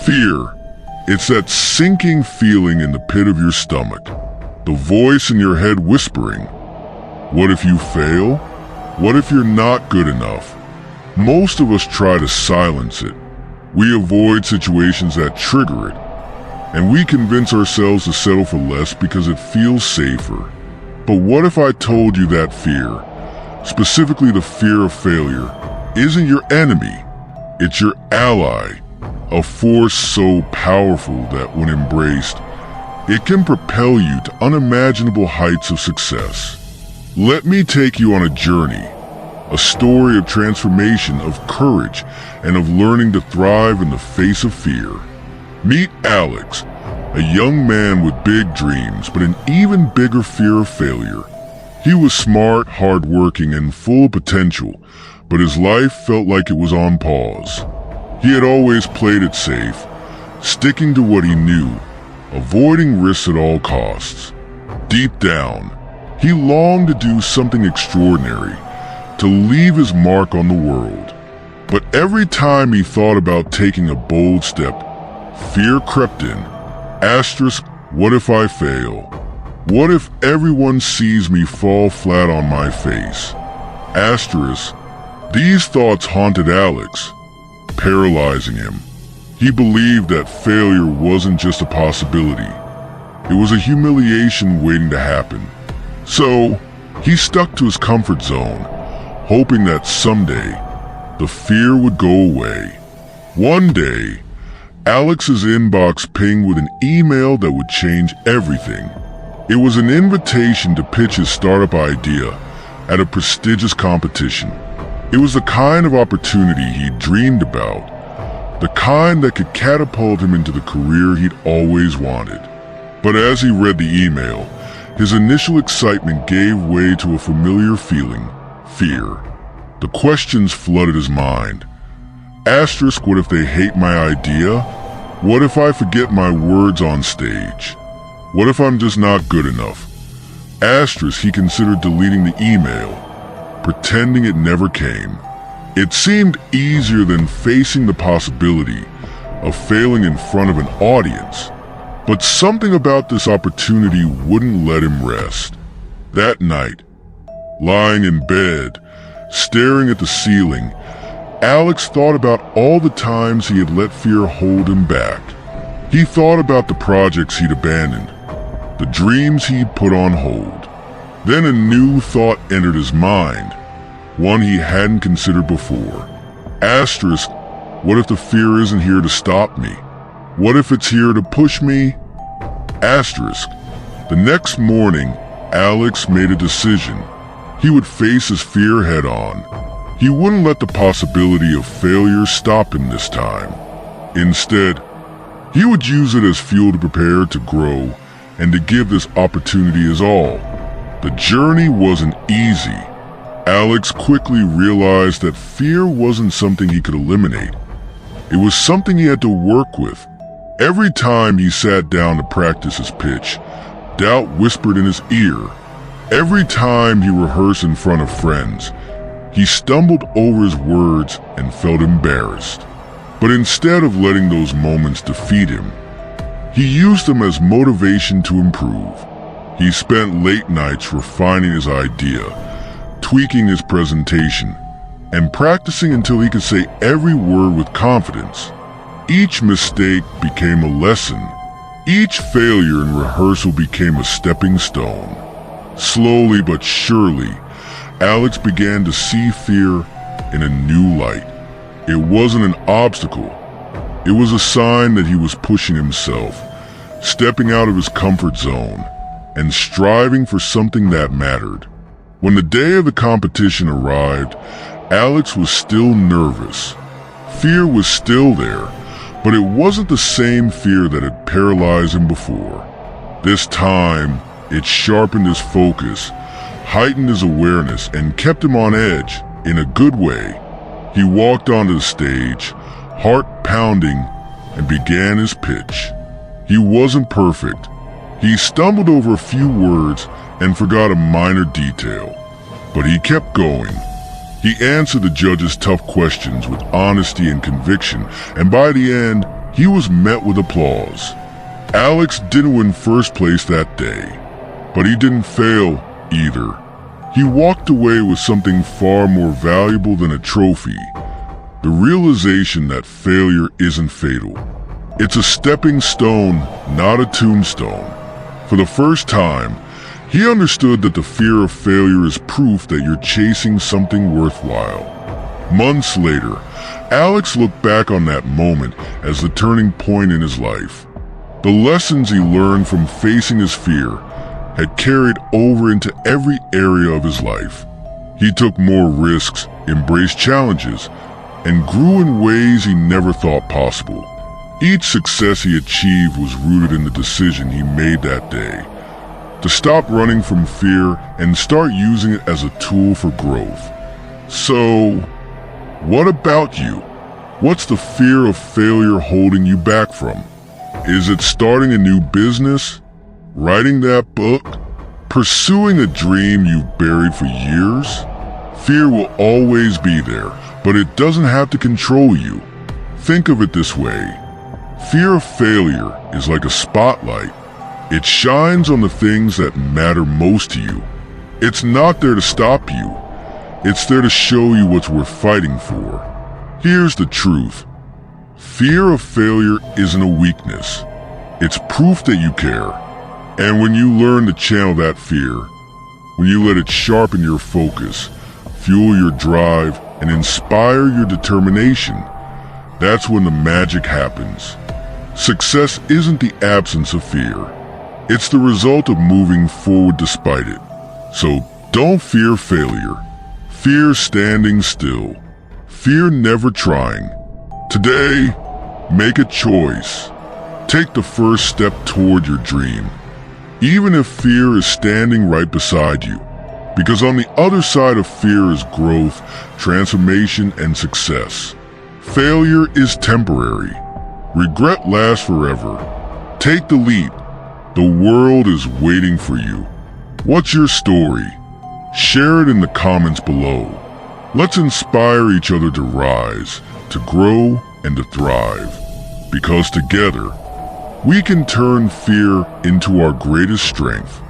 Fear. It's that sinking feeling in the pit of your stomach. The voice in your head whispering, what if you fail? What if you're not good enough? Most of us try to silence it. We avoid situations that trigger it, and we convince ourselves to settle for less because it feels safer. But what if I told you that fear, specifically the fear of failure, isn't your enemy? It's your ally, a force so powerful that when embraced, it can propel you to unimaginable heights of success. Let me take you on a journey, a story of transformation, of courage, and of learning to thrive in the face of fear. Meet Alex, a young man with big dreams, but an even bigger fear of failure. He was smart, hardworking, and full of potential, but his life felt like it was on pause. He had always played it safe, sticking to what he knew, avoiding risks at all costs. Deep down, he longed to do something extraordinary, to leave his mark on the world. But every time he thought about taking a bold step, fear crept in. Asterisk, what if I fail? What if everyone sees me fall flat on my face? Asterisk, these thoughts haunted Alex, paralyzing him. He believed that failure wasn't just a possibility. It was a humiliation waiting to happen. So, he stuck to his comfort zone, hoping that someday, the fear would go away. One day, Alex's inbox pinged with an email that would change everything. It was an invitation to pitch his startup idea at a prestigious competition. It was the kind of opportunity he'd dreamed about, the kind that could catapult him into the career he'd always wanted. But as he read the email, his initial excitement gave way to a familiar feeling, fear. The questions flooded his mind. Asterisk, what if they hate my idea? What if I forget my words on stage? What if I'm just not good enough? Asterisk, he considered deleting the email, pretending it never came. It seemed easier than facing the possibility of failing in front of an audience. But something about this opportunity wouldn't let him rest. That night, lying in bed, staring at the ceiling, Alex thought about all the times he had let fear hold him back. He thought about the projects he'd abandoned, the dreams he'd put on hold. Then a new thought entered his mind, one he hadn't considered before. Asterisk, what if the fear isn't here to stop me? What if it's here to push me? Asterisk, the next morning, Alex made a decision. He would face his fear head on. He wouldn't let the possibility of failure stop him this time. Instead, he would use it as fuel to prepare to grow and to give this opportunity his all. The journey wasn't easy. Alex quickly realized that fear wasn't something he could eliminate. It was something he had to work with. Every time he sat down to practice his pitch, doubt whispered in his ear. Every time he rehearsed in front of friends, he stumbled over his words and felt embarrassed. But instead of letting those moments defeat him, he used them as motivation to improve. He spent late nights refining his idea, tweaking his presentation, and practicing until he could say every word with confidence. Each mistake became a lesson. Each failure in rehearsal became a stepping stone. Slowly but surely, Alex began to see fear in a new light. It wasn't an obstacle. It was a sign that he was pushing himself, stepping out of his comfort zone, and striving for something that mattered. When the day of the competition arrived, Alex was still nervous. Fear was still there, but it wasn't the same fear that had paralyzed him before. This time, it sharpened his focus, heightened his awareness, and kept him on edge in a good way. He walked onto the stage, heart pounding, and began his pitch. He wasn't perfect. He stumbled over a few words and forgot a minor detail, but he kept going. He answered the judge's tough questions with honesty and conviction, and by the end, he was met with applause. Alex didn't win first place that day, but he didn't fail either. He walked away with something far more valuable than a trophy: the realization that failure isn't fatal. It's a stepping stone, not a tombstone. For the first time, he understood that the fear of failure is proof that you're chasing something worthwhile. Months later, Alex looked back on that moment as the turning point in his life. The lessons he learned from facing his fear had carried over into every area of his life. He took more risks, embraced challenges, and grew in ways he never thought possible. Each success he achieved was rooted in the decision he made that day: to stop running from fear and start using it as a tool for growth. So, what about you? What's the fear of failure holding you back from? Is it starting a new business? Writing that book? Pursuing a dream you've buried for years? Fear will always be there, but it doesn't have to control you. Think of it this way: fear of failure is like a spotlight. It shines on the things that matter most to you. It's not there to stop you. It's there to show you what's worth fighting for. Here's the truth: fear of failure isn't a weakness. It's proof that you care. And when you learn to channel that fear, when you let it sharpen your focus, fuel your drive, and inspire your determination, that's when the magic happens. Success isn't the absence of fear. It's the result of moving forward despite it. So don't fear failure. Fear standing still. Fear never trying. Today, make a choice. Take the first step toward your dream, even if fear is standing right beside you. Because on the other side of fear is growth, transformation, and success. Failure is temporary. Regret lasts forever. Take the leap. The world is waiting for you. What's your story? Share it in the comments below. Let's inspire each other to rise, to grow, and to thrive. Because together, we can turn fear into our greatest strength.